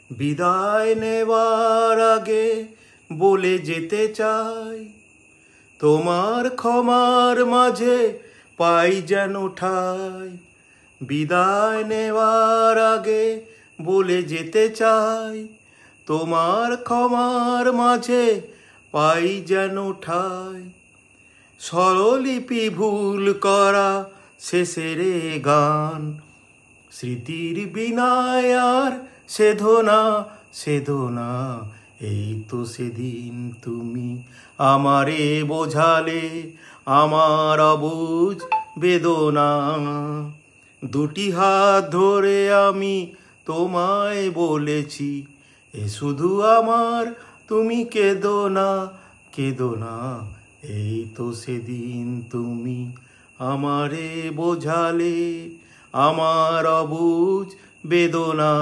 বিদায় নেবার আগে বলে যেতে চাই, তোমার ক্ষমার মাঝে পাই যেন ঠাই। বিদায় নেবার আগে বলে যেতে চাই, তোমার ক্ষমার মাঝে পাই যেন ঠাই। স্বরলিপি ভুল করা শেষের গান, স্মৃতির বিনায় আর সেধনা সেধনা। এই তো সেদিন তুমি আমারে বোঝালে আমার অবুঝ বেদনা। দুটি হাত ধরে আমি তোমায় বলেছি, এ শুধু আমার, তুমি কেঁদো না কেঁদো না। এই তো সেদিন তুমি আমারে বোঝালে আমার অবুঝ বেদনা।